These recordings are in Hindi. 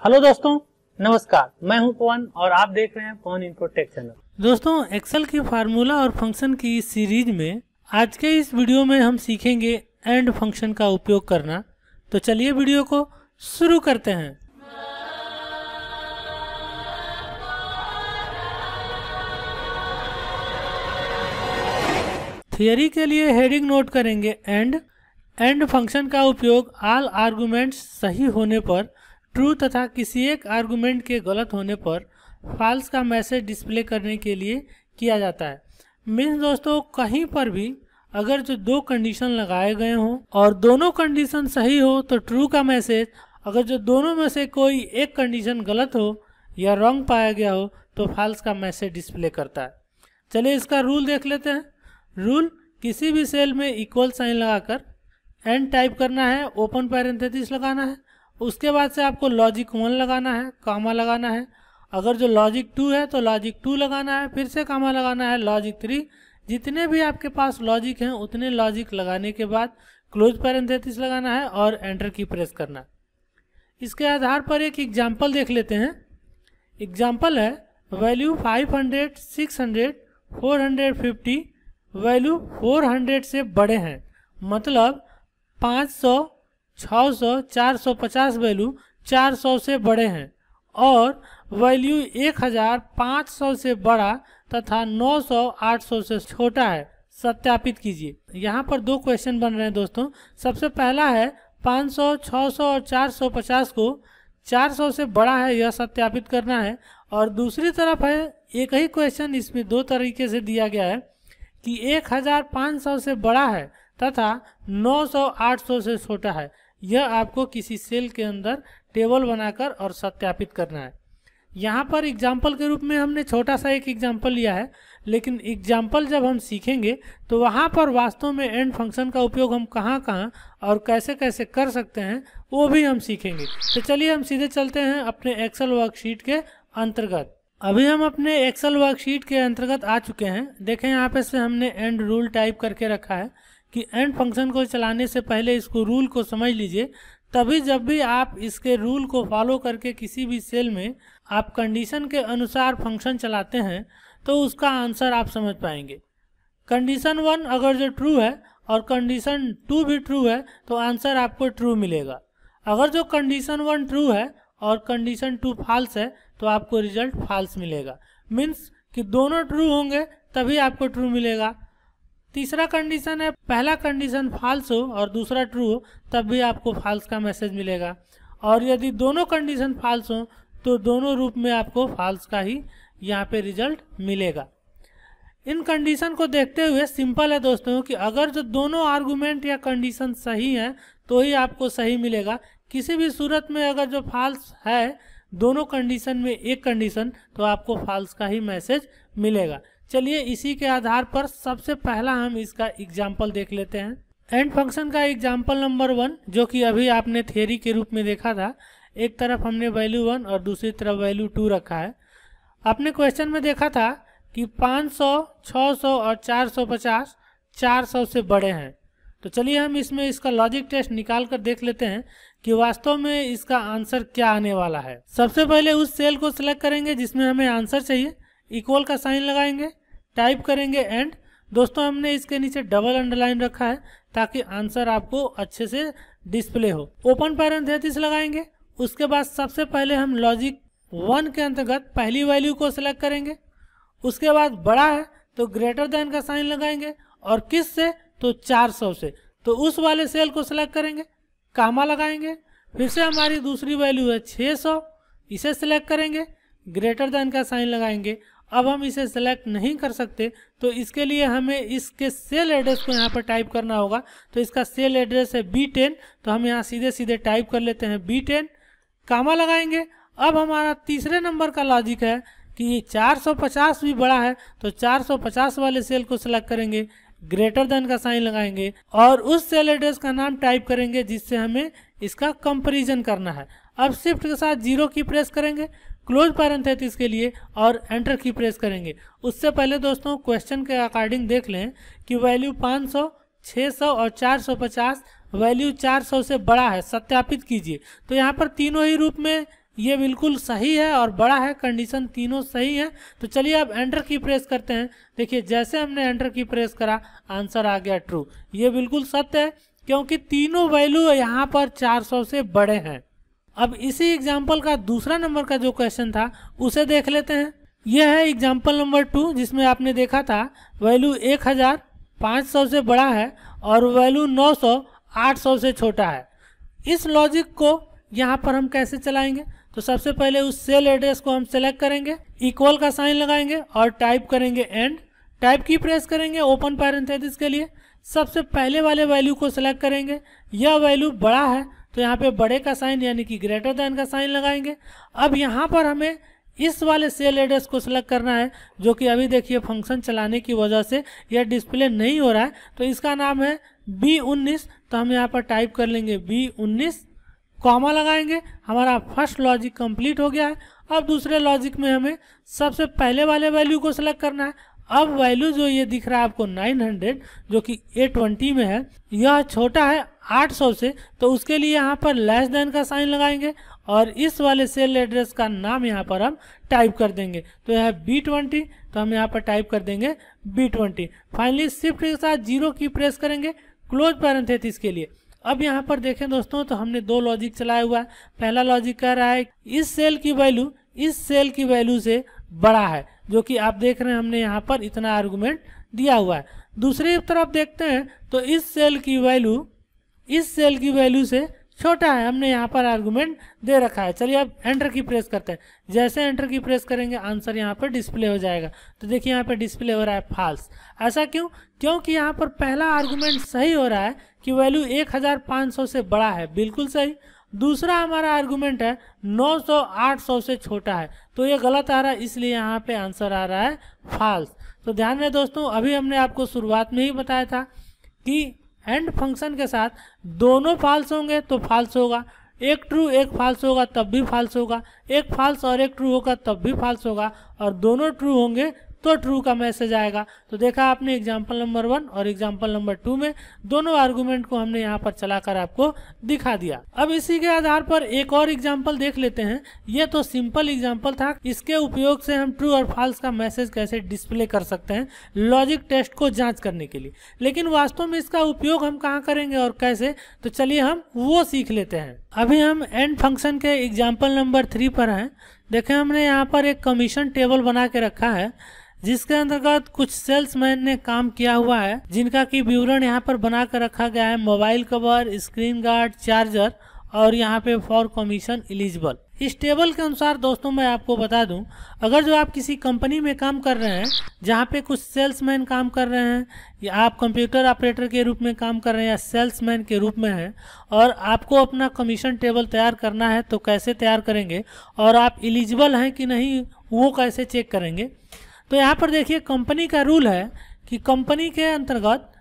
हेलो दोस्तों, नमस्कार। मैं हूं पवन और आप देख रहे हैं पवन इन्फो टेक चैनल। दोस्तों, एक्सेल की फार्मूला और फंक्शन की इस सीरीज में आज के इस वीडियो में हम सीखेंगे एंड फंक्शन का उपयोग करना। तो चलिए वीडियो को शुरू करते हैं। थियरी के लिए हेडिंग नोट करेंगे एंड फंक्शन का उपयोग ऑल आर्गुमेंट्स सही होने पर ट्रू तथा किसी एक आर्गुमेंट के गलत होने पर फॉल्स का मैसेज डिस्प्ले करने के लिए किया जाता है। मीन्स दोस्तों, कहीं पर भी अगर जो दो कंडीशन लगाए गए हों और दोनों कंडीशन सही हो तो ट्रू का मैसेज, अगर जो दोनों में से कोई एक कंडीशन गलत हो या रॉन्ग पाया गया हो तो फॉल्स का मैसेज डिस्प्ले करता है। चलिए इसका रूल देख लेते हैं। रूल, किसी भी सेल में इक्वल साइन लगाकर एंड टाइप करना है, ओपन पैरेंथेसिस लगाना है, उसके बाद से आपको लॉजिक 1 लगाना है, कामा लगाना है। अगर जो लॉजिक 2 है तो लॉजिक 2 लगाना है, फिर से कामा लगाना है, लॉजिक 3। जितने भी आपके पास लॉजिक हैं उतने लॉजिक लगाने के बाद क्लोज पैरेंथेसिस लगाना है और एंटर की प्रेस करना है। इसके आधार पर एक एग्जाम्पल देख लेते हैं। एग्जाम्पल है वैल्यू 500, 600, 450 वैल्यू 400 से बड़े हैं, मतलब 500, 600, 450 वैल्यू 400 से बड़े हैं और वैल्यू 1500 से बड़ा तथा 900, 800 से छोटा है। सत्यापित कीजिए। यहाँ पर दो क्वेश्चन बन रहे हैं दोस्तों। सबसे पहला है 500, 600 और 450 को 400 से बड़ा है, यह सत्यापित करना है। और दूसरी तरफ है एक ही क्वेश्चन, इसमें दो तरीके से दिया गया है कि 1500 से बड़ा है तथा 900, 800 से छोटा है। यह आपको किसी सेल के अंदर टेबल बनाकर और सत्यापित करना है। यहाँ पर एग्जाम्पल के रूप में हमने छोटा सा एक एग्जाम्पल लिया है, लेकिन एग्जाम्पल जब हम सीखेंगे तो वहाँ पर वास्तव में एंड फंक्शन का उपयोग हम कहाँ और कैसे कैसे कर सकते हैं वो भी हम सीखेंगे। तो चलिए हम सीधे चलते हैं अपने एक्सेल वर्कशीट के अंतर्गत। अभी हम अपने एक्सेल वर्कशीट के अंतर्गत आ चुके हैं। देखें यहाँ पे से हमने एंड रूल टाइप करके रखा है कि एंड फंक्शन को चलाने से पहले इसको रूल को समझ लीजिए, तभी जब भी आप इसके रूल को फॉलो करके किसी भी सेल में आप कंडीशन के अनुसार फंक्शन चलाते हैं तो उसका आंसर आप समझ पाएंगे। कंडीशन 1 अगर जो ट्रू है और कंडीशन 2 भी ट्रू है तो आंसर आपको ट्रू मिलेगा। अगर जो कंडीशन 1 ट्रू है और कंडीशन 2 फॉल्स है तो आपको रिजल्ट फॉल्स मिलेगा। मीन्स कि दोनों ट्रू होंगे तभी आपको ट्रू मिलेगा। तीसरा कंडीशन है पहला कंडीशन फॉल्स हो और दूसरा ट्रू हो तब भी आपको फॉल्स का मैसेज मिलेगा। और यदि दोनों कंडीशन फॉल्स हो तो दोनों रूप में आपको फॉल्स का ही यहाँ पे रिजल्ट मिलेगा। इन कंडीशन को देखते हुए सिंपल है दोस्तों कि अगर जो दोनों आर्गुमेंट या कंडीशन सही है तो ही आपको सही मिलेगा। किसी भी सूरत में अगर जो फॉल्स है दोनों कंडीशन में एक कंडीशन तो आपको फॉल्स का ही मैसेज मिलेगा। चलिए इसी के आधार पर सबसे पहला हम इसका एग्जाम्पल देख लेते हैं। एंड फंक्शन का एग्जाम्पल नंबर 1 जो कि अभी आपने थियरी के रूप में देखा था। एक तरफ हमने वैल्यू 1 और दूसरी तरफ वैल्यू 2 रखा है। आपने क्वेश्चन में देखा था कि 500, 600 और 450 400 से बड़े हैं। तो चलिए हम इसमें इसका लॉजिक टेस्ट निकाल कर देख लेते हैं कि वास्तव में इसका आंसर क्या आने वाला है। सबसे पहले उस सेल को सिलेक्ट करेंगे जिसमें हमें आंसर चाहिए, इक्वल का साइन लगाएंगे, टाइप करेंगे एंड। दोस्तों हमने इसके नीचे डबल अंडरलाइन रखा है ताकि आंसर आपको अच्छे से डिस्प्ले हो। ओपन पैरेंथेसिस लगाएंगे, उसके बाद सबसे पहले हम लॉजिक 1 के अंतर्गत पहली वैल्यू को सिलेक्ट करेंगे। उसके बाद बड़ा है तो ग्रेटर देन का साइन लगाएंगे और किस से तो 400 से, तो उस वाले सेल को सिलेक्ट करेंगे, कामा लगाएंगे। फिर से हमारी दूसरी वैल्यू है 600, इसे सिलेक्ट करेंगे, ग्रेटर देन का साइन लगाएंगे। अब हम इसे सेलेक्ट नहीं कर सकते तो इसके लिए हमें इसके सेल एड्रेस को यहाँ पर टाइप करना होगा। तो इसका सेल एड्रेस है B10, तो हम यहाँ सीधे सीधे टाइप कर लेते हैं B10, कामा लगाएंगे। अब हमारा तीसरे नंबर का लॉजिक है कि ये 450 भी बड़ा है तो 450 वाले सेल को सिलेक्ट करेंगे, ग्रेटर देन का साइन लगाएंगे और उस सेल एड्रेस का नाम टाइप करेंगे जिससे हमें इसका कंपैरिजन करना है। अब शिफ्ट के साथ 0 की प्रेस करेंगे क्लोज पैरेंथेसिस के लिए और एंटर की प्रेस करेंगे। उससे पहले दोस्तों क्वेश्चन के अकॉर्डिंग देख लें कि वैल्यू 500, 600 और 450 वैल्यू 400 से बड़ा है, सत्यापित कीजिए। तो यहाँ पर तीनों ही रूप में ये बिल्कुल सही है और बड़ा है, कंडीशन तीनों सही है। तो चलिए अब एंटर की प्रेस करते हैं। देखिए जैसे हमने एंटर की प्रेस करा आंसर आ गया ट्रू। ये बिल्कुल सत्य है क्योंकि तीनों वैल्यू यहाँ पर 400 से बड़े हैं। अब इसी एग्जाम्पल का दूसरा नंबर का जो क्वेश्चन था उसे देख लेते हैं। यह है एग्जाम्पल नंबर 2 जिसमें आपने देखा था वैल्यू 1500 से बड़ा है और वैल्यू 900 800 से छोटा है। इस लॉजिक को यहाँ पर हम कैसे चलाएंगे? तो सबसे पहले उस सेल एड्रेस को हम सेलेक्ट करेंगे, इक्वल का साइन लगाएंगे और टाइप करेंगे एंड। टाइप की प्रेस करेंगे ओपन पैरेंथेसिस के लिए। सबसे पहले वाले वैल्यू को सिलेक्ट करेंगे, यह वैल्यू बड़ा है तो यहाँ पे बड़े का साइन यानी कि ग्रेटर देन का साइन लगाएंगे। अब यहाँ पर हमें इस वाले सेल एड्रेस को सिलेक्ट करना है जो कि अभी देखिए फंक्शन चलाने की वजह से यह डिस्प्ले नहीं हो रहा है, तो इसका नाम है B19। तो हम यहाँ पर टाइप कर लेंगे B19, कॉमा लगाएंगे। हमारा फर्स्ट लॉजिक कंप्लीट हो गया है। अब दूसरे लॉजिक में हमें सबसे पहले वाले वैल्यू को सिलेक्ट करना है। अब वैल्यू जो ये दिख रहा है आपको 900 जो कि A20 में है, यह छोटा है 800 से, तो उसके लिए यहाँ पर लेस देन का साइन लगाएंगे और इस वाले सेल एड्रेस का नाम यहाँ पर हम टाइप कर देंगे। तो यह है B20, तो हम यहाँ पर टाइप कर देंगे B20। फाइनली शिफ्ट के साथ 0 की प्रेस करेंगे क्लोज पैरेंथेसिस के लिए। अब यहाँ पर देखें दोस्तों तो हमने दो लॉजिक चलाया हुआ है। पहला लॉजिक कह रहा है इस सेल की वैल्यू इस सेल की वैल्यू से बड़ा है, जो कि आप देख रहे हैं हमने यहाँ पर इतना आर्गुमेंट दिया हुआ है। दूसरी तरफ देखते हैं तो इस सेल की वैल्यू से छोटा है, हमने यहाँ पर आर्गुमेंट दे रखा है। चलिए अब एंटर की प्रेस करते हैं। जैसे एंटर की प्रेस करेंगे आंसर यहाँ पर डिस्प्ले हो जाएगा। तो देखिए यहाँ पर डिस्प्ले हो रहा है फॉल्स। ऐसा क्यों? क्योंकि यहाँ पर पहला आर्गुमेंट सही हो रहा है कि वैल्यू 1500 से बड़ा है, बिल्कुल सही। दूसरा हमारा आर्गुमेंट है 900 800 से छोटा है, तो ये गलत आ रहा है, इसलिए यहाँ पे आंसर आ रहा है फॉल्स। तो ध्यान रहे दोस्तों, अभी हमने आपको शुरुआत में ही बताया था कि एंड फंक्शन के साथ दोनों फॉल्स होंगे तो फॉल्स होगा, एक ट्रू एक फॉल्स होगा तब भी फॉल्स होगा, एक फॉल्स और एक ट्रू होगा तब भी फॉल्स होगा, और दोनों ट्रू होंगे तो ट्रू का मैसेज आएगा। तो देखा आपने एग्जाम्पल नंबर 1 और एग्जाम्पल नंबर 2 में दोनों आर्गुमेंट को हमने यहाँ पर चलाकर आपको दिखा दिया। अब इसी के आधार पर एक और एग्जाम्पल देख लेते हैं। ये तो सिंपल एग्जाम्पल था, इसके उपयोग से हम ट्रू और फॉल्स का मैसेज कैसे डिस्प्ले कर सकते हैं लॉजिक टेस्ट को जांच करने के लिए। लेकिन वास्तव में इसका उपयोग हम कहाँ करेंगे और कैसे, तो चलिए हम वो सीख लेते हैं। अभी हम एंड फंक्शन के एग्जाम्पल नंबर 3 पर हैं। देखें हमने यहाँ पर एक कमीशन टेबल बना के रखा है जिसके अंतर्गत कुछ सेल्समैन ने काम किया हुआ है, जिनका की विवरण यहाँ पर बना कर रखा गया है। Mobile cover, screen guard, charger और यहाँ पे फॉर कमीशन एलिजिबल। इस टेबल के अनुसार दोस्तों मैं आपको बता दूं, अगर जो आप किसी कंपनी में काम कर रहे हैं जहाँ पे कुछ सेल्समैन काम कर रहे हैं, या आप कंप्यूटर ऑपरेटर के रूप में काम कर रहे हैं या सेल्समैन के रूप में हैं, और आपको अपना कमीशन टेबल तैयार करना है, तो कैसे तैयार करेंगे और आप एलिजिबल हैं कि नहीं वो कैसे चेक करेंगे। तो यहाँ पर देखिए कंपनी का रूल है कि कंपनी के अंतर्गत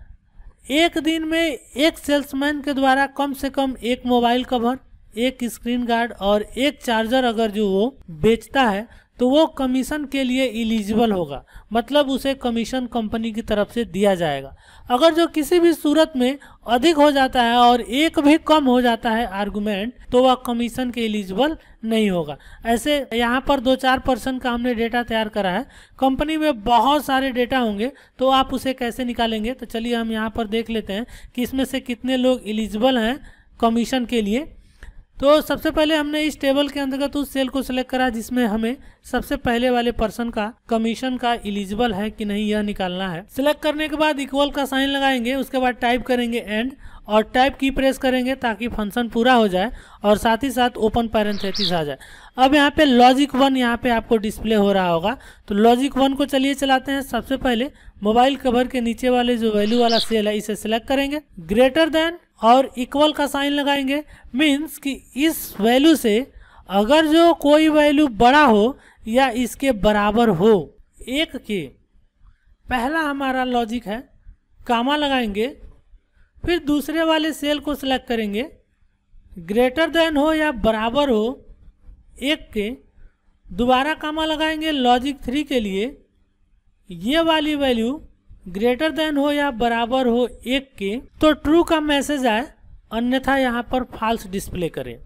एक दिन में एक सेल्समैन के द्वारा कम से कम एक मोबाइल कवर, एक स्क्रीन गार्ड और एक चार्जर अगर जो वो बेचता है तो वो कमीशन के लिए एलिजिबल होगा, मतलब उसे कमीशन कंपनी की तरफ से दिया जाएगा। अगर जो किसी भी सूरत में अधिक हो जाता है और एक भी कम हो जाता है आर्गुमेंट, तो वह कमीशन के एलिजिबल नहीं होगा। ऐसे यहाँ पर 2-4% का हमने डेटा तैयार करा है। कंपनी में बहुत सारे डेटा होंगे तो आप उसे कैसे निकालेंगे, तो चलिए हम यहाँ पर देख लेते हैं कि इसमें से कितने लोग एलिजिबल हैं कमीशन के लिए। तो सबसे पहले हमने इस टेबल के अंतर्गत उस सेल को सिलेक्ट करा जिसमें हमें सबसे पहले वाले पर्सन का कमीशन का एलिजिबल है कि नहीं यह निकालना है। सिलेक्ट करने के बाद इक्वल का साइन लगाएंगे, उसके बाद टाइप करेंगे एंड और टाइप की प्रेस करेंगे ताकि फंक्शन पूरा हो जाए और साथ ही साथ ओपन पैरेंथेसिस आ जाए। अब यहाँ पे लॉजिक 1 यहाँ पे आपको डिस्प्ले हो रहा होगा, तो लॉजिक 1 को चलिए चलाते हैं। सबसे पहले मोबाइल कवर के नीचे वाले जो वैल्यू वाला सेल है इसे सिलेक्ट करेंगे, ग्रेटर देन और इक्वल का साइन लगाएंगे। मीन्स कि इस वैल्यू से अगर जो कोई वैल्यू बड़ा हो या इसके बराबर हो एक के, पहला हमारा लॉजिक है, कामा लगाएंगे, फिर दूसरे वाले सेल को सिलेक्ट करेंगे, ग्रेटर देन हो या बराबर हो एक के, दोबारा कामा लगाएंगे लॉजिक 3 के लिए, ये वाली वैल्यू ग्रेटर देन हो या बराबर हो एक के तो ट्रू का मैसेज आए, अन्यथा यहाँ पर फॉल्स डिस्प्ले करें।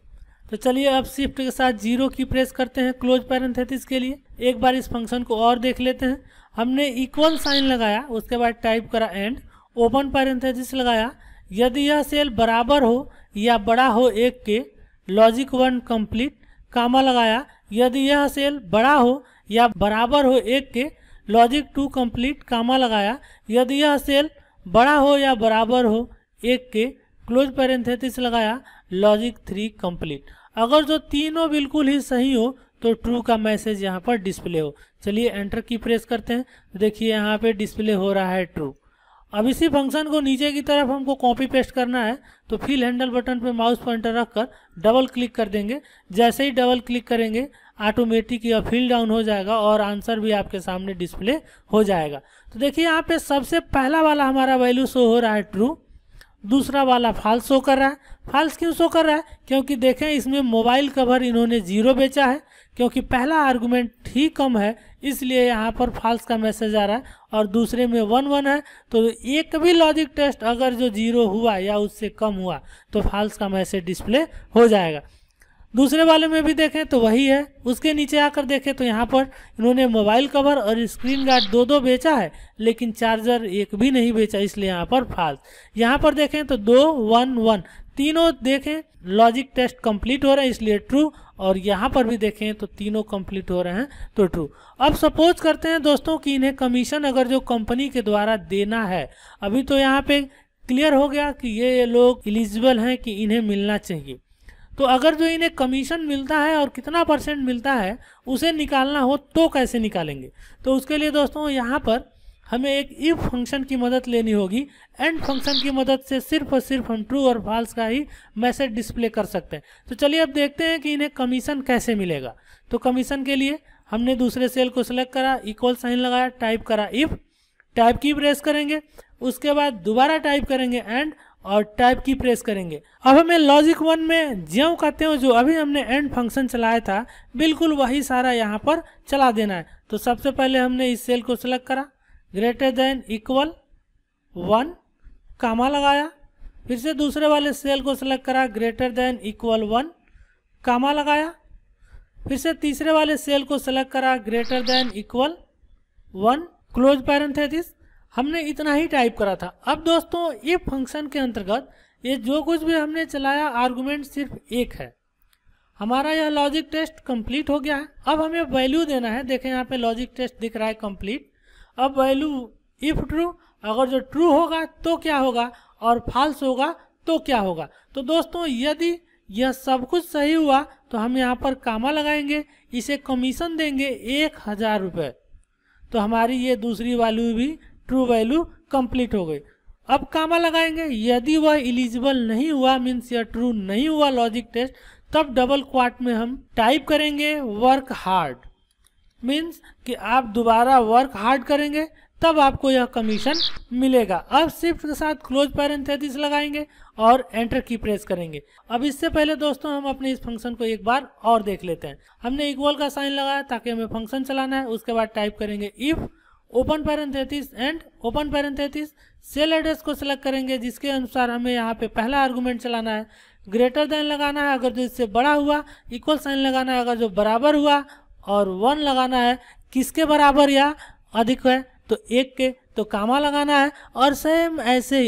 तो चलिए अब शिफ्ट के साथ 0 की प्रेस करते हैं क्लोज पैरेंथेसिस के लिए। एक बार इस फंक्शन को और देख लेते हैं। हमने इक्वल साइन लगाया, उसके बाद टाइप करा एंड, ओपन पैरेंथेसिस लगाया, यदि यह सेल बराबर हो या बड़ा हो 1 के, लॉजिक 1 कंप्लीट, कामा लगाया, यदि यह सेल बड़ा हो या बराबर हो 1 के, लॉजिक 2 कंप्लीट, कामा लगाया, यदि यह सेल बड़ा हो या बराबर हो 1 के, क्लोज पैरेंथेसिस लगाया, लॉजिक 3 कंप्लीट। अगर जो तीनों बिल्कुल ही सही हो तो ट्रू का मैसेज यहाँ पर डिस्प्ले हो। चलिए एंटर की प्रेस करते हैं, देखिए यहाँ पे डिस्प्ले हो रहा है ट्रू। अब इसी फंक्शन को नीचे की तरफ हमको कॉपी पेस्ट करना है, तो फिल हैंडल बटन पे माउस पॉइंटर रखकर डबल क्लिक कर देंगे। जैसे ही डबल क्लिक करेंगे ऑटोमेटिक यह फिल डाउन हो जाएगा और आंसर भी आपके सामने डिस्प्ले हो जाएगा। तो देखिए यहाँ पे सबसे पहला वाला हमारा वैल्यू शो हो रहा है ट्रू, दूसरा वाला फॉल्स शो कर रहा है। फॉल्स क्यों शो कर रहा है? क्योंकि देखें इसमें मोबाइल कवर इन्होंने 0 बेचा है, क्योंकि पहला आर्गुमेंट ही कम है इसलिए यहाँ पर फॉल्स का मैसेज आ रहा है, और दूसरे में 1 1 है। तो एक भी लॉजिक टेस्ट अगर जो 0 हुआ या उससे कम हुआ तो फॉल्स का मैसेज डिस्प्ले हो जाएगा। दूसरे वाले में भी देखें तो वही है। उसके नीचे आकर देखें तो यहाँ पर इन्होंने मोबाइल कवर और स्क्रीन गार्ड 2 बेचा है, लेकिन चार्जर एक भी नहीं बेचा, इसलिए यहाँ पर फॉल्स। यहाँ पर देखें तो 2 1 1 तीनों देखें लॉजिक टेस्ट कंप्लीट हो रहे हैं इसलिए ट्रू, और यहाँ पर भी देखें तो तीनों कंप्लीट हो रहे हैं तो ट्रू। अब सपोज करते हैं दोस्तों कि इन्हें कमीशन अगर जो कंपनी के द्वारा देना है, अभी तो यहाँ पे क्लियर हो गया कि ये लोग एलिजिबल हैं कि इन्हें मिलना चाहिए। तो अगर जो इन्हें कमीशन मिलता है और कितना परसेंट मिलता है उसे निकालना हो तो कैसे निकालेंगे? तो उसके लिए दोस्तों यहाँ पर हमें एक इफ फंक्शन की मदद लेनी होगी। एंड फंक्शन की मदद से सिर्फ और सिर्फ हम ट्रू और फॉल्स का ही मैसेज डिस्प्ले कर सकते हैं। तो चलिए अब देखते हैं कि इन्हें कमीशन कैसे मिलेगा। तो कमीशन के लिए हमने दूसरे सेल को सिलेक्ट करा, इक्वल साइन लगाया, टाइप करा इफ, टाइप की प्रेस करेंगे, उसके बाद दोबारा टाइप करेंगे एंड, और टाइप की प्रेस करेंगे। अब हमें लॉजिक 1 में ज्यों कहते हो जो अभी हमने एंड फंक्शन चलाया था बिल्कुल वही सारा यहाँ पर चला देना है। तो सबसे पहले हमने इस सेल को सिलेक्ट करा, ग्रेटर देन इक्वल 1, कामा लगाया, फिर से दूसरे वाले सेल को सिलेक्ट करा, ग्रेटर देन इक्वल 1, कामा लगाया, फिर से तीसरे वाले सेल को सिलेक्ट करा, greater than equal 1, close parenthesis. हमने इतना ही टाइप करा था। अब दोस्तों इफ फंक्शन के अंतर्गत ये जो कुछ भी हमने चलाया आर्गुमेंट सिर्फ एक है। हमारा यह लॉजिक टेस्ट कंप्लीट हो गया है। अब हमें वैल्यू देना है। देखें यहाँ पे लॉजिक टेस्ट दिख रहा है कंप्लीट। अब वैल्यू इफ ट्रू, अगर जो ट्रू होगा तो क्या होगा और फॉल्स होगा तो क्या होगा। तो दोस्तों यदि यह सब कुछ सही हुआ तो हम यहाँ पर कामा लगाएंगे, इसे कमीशन देंगे 1000 रुपये। तो हमारी ये दूसरी वैल्यू भी ट्रू वैल्यू कंप्लीट हो गई। अब कामा लगाएंगे, यदि वह एलिजिबल नहीं हुआ मीन्स यह ट्रू नहीं हुआ लॉजिक टेस्ट, तब डबल क्वाट में हम टाइप करेंगे वर्क हार्ड, मीन्स कि आप दोबारा वर्क हार्ड करेंगे तब आपको यह कमीशन मिलेगा। अब शिफ्ट के साथ क्लोज पैरेंथेसिस लगाएंगे और एंटर की प्रेस करेंगे। अब इससे पहले दोस्तों हम अपने इस फंक्शन को एक बार और देख लेते हैं। हमने इक्वल का साइन लगाया ताकि हमें फंक्शन चलाना है। उसके बाद टाइप करेंगे if, open parenthesis and, open parenthesis, cell address को सिलेक्ट करेंगे जिसके अनुसार हमें यहाँ पे पहला आर्गुमेंट चलाना है, ग्रेटर देन लगाना है अगर जो इससे बड़ा हुआ, इक्वल साइन लगाना है अगर जो बराबर हुआ, और 1 लगाना है किसके बराबर या अधिक है तो 1 के, तो कामा लगाना है, और सेम ऐसे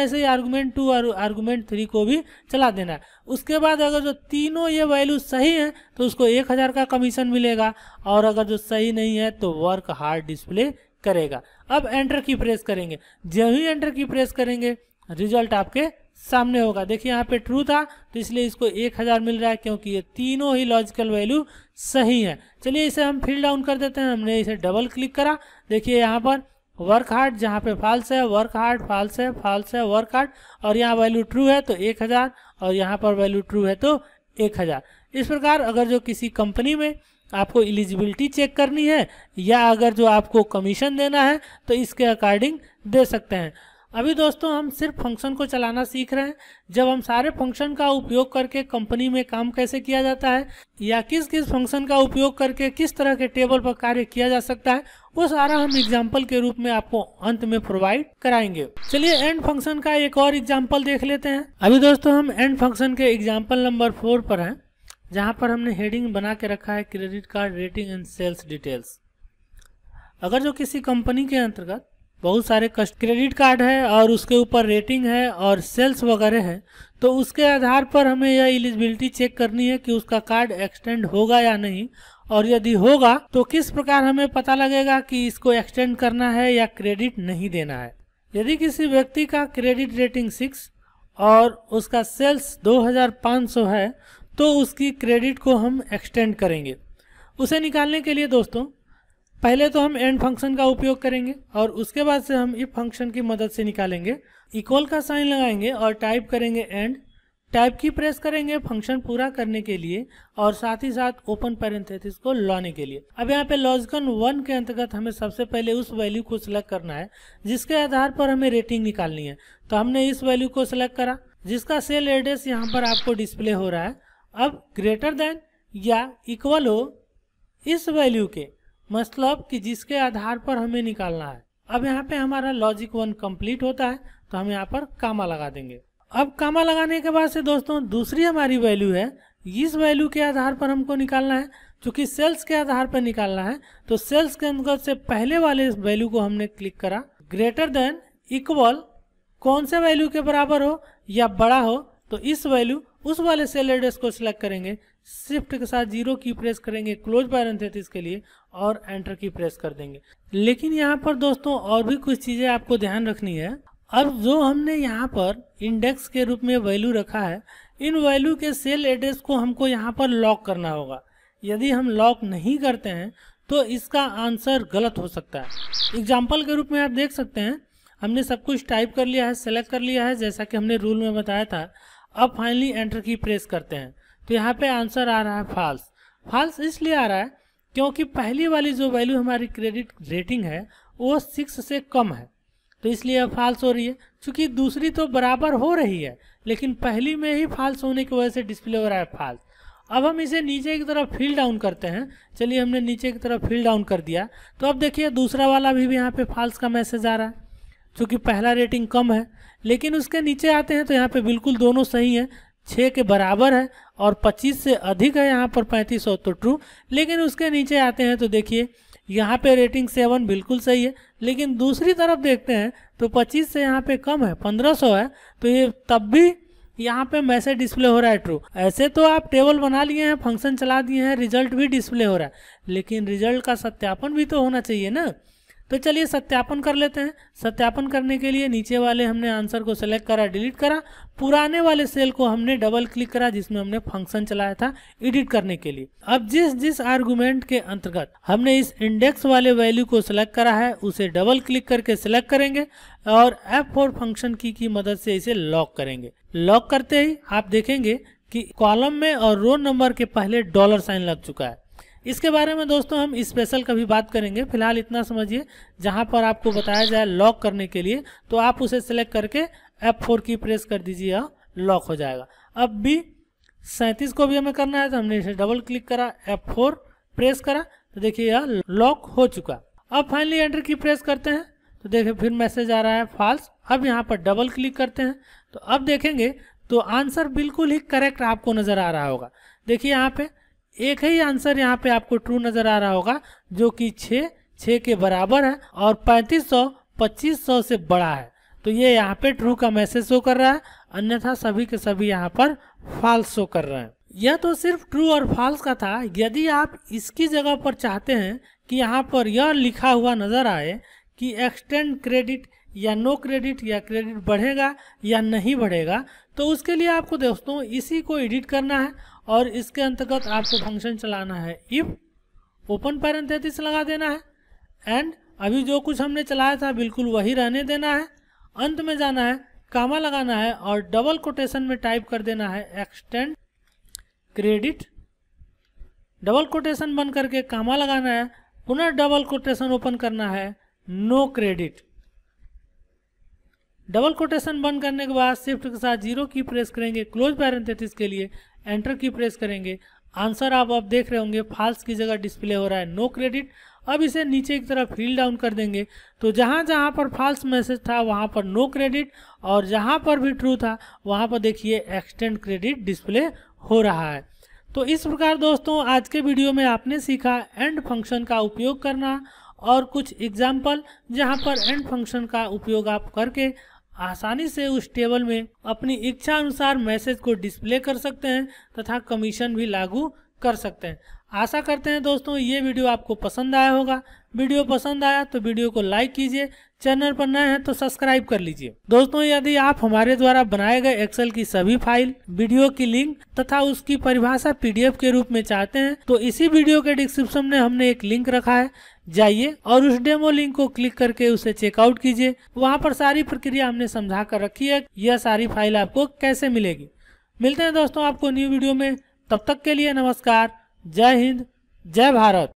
ही आर्गुमेंट 2 और आर्गुमेंट 3 को भी चला देना है। उसके बाद अगर जो तीनों ये वैल्यू सही है तो उसको 1000 का कमीशन मिलेगा, और अगर जो सही नहीं है तो वर्क हार्ड डिस्प्ले करेगा। अब एंटर की प्रेस करेंगे, जब ही एंटर की प्रेस करेंगे रिजल्ट आपके सामने होगा। देखिए यहाँ पे ट्रू था तो इसलिए इसको 1000 मिल रहा है क्योंकि ये तीनों ही लॉजिकल वैल्यू सही है। चलिए इसे हम फिल डाउन कर देते हैं। हमने इसे डबल क्लिक करा, देखिए यहाँ पर वर्क हार्ड, जहाँ पे फॉल्स है वर्क हार्ड, फॉल्स है फॉल्स है वर्क हार्ड, और यहाँ वैल्यू ट्रू है तो 1000, और यहाँ पर वैल्यू ट्रू है तो 1000। इस प्रकार अगर जो किसी कंपनी में आपको एलिजिबिलिटी चेक करनी है या अगर जो आपको कमीशन देना है तो इसके अकॉर्डिंग दे सकते हैं। अभी दोस्तों हम सिर्फ फंक्शन को चलाना सीख रहे हैं। जब हम सारे फंक्शन का उपयोग करके कंपनी में काम कैसे किया जाता है या किस किस फंक्शन का उपयोग करके किस तरह के टेबल पर कार्य किया जा सकता है वो सारा हम एग्जाम्पल के रूप में आपको अंत में प्रोवाइड कराएंगे। चलिए एंड फंक्शन का एक और एग्जाम्पल देख लेते हैं। अभी दोस्तों हम एंड फंक्शन के एग्जाम्पल नंबर 4 पर हैं। जहां पर हमने हेडिंग बना के रखा है credit card rating and sales details. अगर जो किसी कंपनी के अंतर्गत बहुत सारे क्रेडिट कार्ड है और उसके ऊपर रेटिंग है और सेल्स वगैरह है, तो उसके आधार पर हमें यह एलिजिबिलिटी चेक करनी है कि उसका कार्ड एक्सटेंड होगा या नहीं, और यदि होगा तो किस प्रकार हमें पता लगेगा कि इसको एक्सटेंड करना है या क्रेडिट नहीं देना है। यदि किसी व्यक्ति का क्रेडिट रेटिंग 6 और उसका सेल्स 2500 है तो उसकी क्रेडिट को हम एक्सटेंड करेंगे। उसे निकालने के लिए दोस्तों पहले तो हम एंड फंक्शन का उपयोग करेंगे और उसके बाद से हम इफ फंक्शन की मदद से निकालेंगे। इक्वल का साइन लगाएंगे और टाइप करेंगे एंड, टाइप की प्रेस करेंगे फंक्शन पूरा करने के लिए और साथ ही साथ ओपन पैरेंथेसिस को लाने के लिए। अब यहाँ पे लॉजिकल 1 के अंतर्गत हमें सबसे पहले उस वैल्यू को सिलेक्ट करना है जिसके आधार पर हमें रेटिंग निकालनी है। तो हमने इस वैल्यू को सिलेक्ट करा जिसका सेल एड्रेस यहाँ पर आपको डिस्प्ले हो रहा है। अब ग्रेटर देन या इक्वल हो इस वैल्यू के, मतलब कि जिसके आधार पर हमें निकालना है। अब यहाँ पे हमारा लॉजिक 1 कंप्लीट होता है तो हम यहाँ पर कामा लगा देंगे। अब कामा लगाने के बाद से दोस्तों दूसरी हमारी वैल्यू है, इस वैल्यू के आधार पर हमको निकालना है। चूंकि सेल्स के आधार पर निकालना है तो सेल्स के अंतर्गत से पहले वाले वैल्यू को हमने क्लिक करा। ग्रेटर देन इक्वल कौन से वैल्यू के बराबर हो या बड़ा हो, तो इस वैल्यू उस वाले सेल एड्रेस को सिलेक्ट करेंगे, शिफ्ट के साथ 0 की प्रेस करेंगे क्लोज पैरेंथेसिस के लिए और एंटर की प्रेस कर देंगे। लेकिन यहाँ पर दोस्तों और भी कुछ चीजें आपको ध्यान रखनी है। अब जो हमने यहाँ पर इंडेक्स के रूप में वैल्यू रखा है, इन वैल्यू के सेल एड्रेस को हमको यहाँ पर लॉक करना होगा। यदि हम लॉक नहीं करते हैं तो इसका आंसर गलत हो सकता है। एग्जाम्पल के रूप में आप देख सकते हैं हमने सब कुछ टाइप कर लिया है, सेलेक्ट कर लिया है जैसा कि हमने रूल में बताया था। अब फाइनली एंटर की प्रेस करते हैं तो यहाँ पे आंसर आ रहा है फॉल्स। फॉल्स इसलिए आ रहा है क्योंकि पहली वाली जो वैल्यू हमारी क्रेडिट रेटिंग है वो 6 से कम है, तो इसलिए फॉल्स हो रही है। क्योंकि दूसरी तो बराबर हो रही है लेकिन पहली में ही फॉल्स होने की वजह से डिस्प्ले हो रहा है फॉल्स। अब हम इसे नीचे की तरफ फिल डाउन करते हैं। चलिए हमने नीचे की तरफ फिल डाउन कर दिया तो अब देखिए दूसरा वाला भी यहाँ पे फॉल्स का मैसेज आ रहा है क्योंकि पहला रेटिंग कम है। लेकिन उसके नीचे आते हैं तो यहाँ पे बिल्कुल दोनों सही है, 6 के बराबर है और 25 से अधिक है यहाँ पर 3500 तो ट्रू। लेकिन उसके नीचे आते हैं तो देखिए यहाँ पे रेटिंग 7 बिल्कुल सही है, लेकिन दूसरी तरफ देखते हैं तो 25 से यहाँ पे कम है 1500 है, तो ये तब भी यहाँ पे मैसेज डिस्प्ले हो रहा है ट्रू। ऐसे तो आप टेबल बना लिए हैं, फंक्शन चला दिए हैं, रिजल्ट भी डिस्प्ले हो रहा है, लेकिन रिजल्ट का सत्यापन भी तो होना चाहिए ना। तो चलिए सत्यापन कर लेते हैं। सत्यापन करने के लिए नीचे वाले हमने आंसर को सेलेक्ट करा, डिलीट करा। पुराने वाले सेल को हमने डबल क्लिक करा जिसमें हमने फंक्शन चलाया था एडिट करने के लिए। अब जिस आर्गुमेंट के अंतर्गत हमने इस इंडेक्स वाले वैल्यू को सिलेक्ट करा है उसे डबल क्लिक करके सिलेक्ट करेंगे और F4 फंक्शन की मदद से इसे लॉक करेंगे। लॉक करते ही आप देखेंगे कि कॉलम में और रो नंबर के पहले डॉलर साइन लग चुका है। इसके बारे में दोस्तों हम स्पेशल कभी बात करेंगे, फिलहाल इतना समझिए। जहां पर आपको बताया जाए लॉक करने के लिए तो आप उसे सिलेक्ट करके F4 की प्रेस कर दीजिए और लॉक हो जाएगा। अब B37 को भी हमें करना है तो हमने इसे डबल क्लिक करा, F4 प्रेस करा तो देखिए यह लॉक हो चुका। अब फाइनली एंटर की प्रेस करते हैं तो देखिए फिर मैसेज आ रहा है फॉल्स। अब यहाँ पर डबल क्लिक करते हैं तो अब देखेंगे तो आंसर बिल्कुल ही करेक्ट आपको नजर आ रहा होगा। देखिए यहाँ पे एक ही आंसर यहाँ पे आपको ट्रू नजर आ रहा होगा जो कि 6 के बराबर है और 3500 2500 से बड़ा है, तो ये यहाँ पे ट्रू का मैसेज शो कर रहा है, अन्यथा सभी के सभी यहाँ पर फॉल्स शो कर रहे हैं। यह तो सिर्फ ट्रू और फॉल्स का था। यदि आप इसकी जगह पर चाहते हैं कि यहाँ पर यह लिखा हुआ नजर आए कि एक्सटेंड क्रेडिट या नो क्रेडिट या क्रेडिट बढ़ेगा या नहीं बढ़ेगा, तो उसके लिए आपको दोस्तों इसी को एडिट करना है और इसके अंतर्गत आपको फंक्शन चलाना है इफ, ओपन पैरेंथेसिस लगा देना है एंड अभी जो कुछ हमने चलाया था बिल्कुल वही रहने देना है। अंत में जाना है, कामा लगाना है और डबल कोटेशन में टाइप कर देना है एक्सटेंड क्रेडिट, डबल कोटेशन बंद करके कामा लगाना है, पुनः डबल कोटेशन ओपन करना है नो क्रेडिट। डबल कोटेशन बंद करने के बाद शिफ्ट के साथ 0 की प्रेस करेंगे क्लोज पैरेंथेसिस के लिए, एंटर की प्रेस करेंगे। आंसर आप अब देख रहे होंगे फॉल्स की जगह डिस्प्ले हो रहा है नो क्रेडिट। अब इसे नीचे की तरफ फिल डाउन कर देंगे तो जहां जहां पर फॉल्स मैसेज था वहां पर नो क्रेडिट और जहां पर भी ट्रू था वहां पर देखिए एक्सटेंड क्रेडिट डिस्प्ले हो रहा है। तो इस प्रकार दोस्तों आज के वीडियो में आपने सीखा एंड फंक्शन का उपयोग करना और कुछ एग्जाम्पल जहां पर एंड फंक्शन का उपयोग आप करके आसानी से उस टेबल में अपनी इच्छा अनुसार मैसेज को डिस्प्ले कर सकते हैं तथा कमीशन भी लागू कर सकते हैं। आशा करते हैं दोस्तों ये वीडियो आपको पसंद आया होगा। वीडियो पसंद आया तो वीडियो को लाइक कीजिए, चैनल पर नए हैं तो सब्सक्राइब कर लीजिए। दोस्तों यदि आप हमारे द्वारा बनाए गए एक्सेल की सभी फाइल, वीडियो की लिंक तथा उसकी परिभाषा PDF के रूप में चाहते हैं तो इसी वीडियो के डिस्क्रिप्शन में हमने एक लिंक रखा है, जाइए और उस डेमो लिंक को क्लिक करके उसे चेकआउट कीजिए। वहाँ पर सारी प्रक्रिया हमने समझा कर रखी है, यह सारी फाइल आपको कैसे मिलेगी। मिलते हैं दोस्तों आपको न्यू वीडियो में, तब तक के लिए नमस्कार, जय हिंद, जय भारत।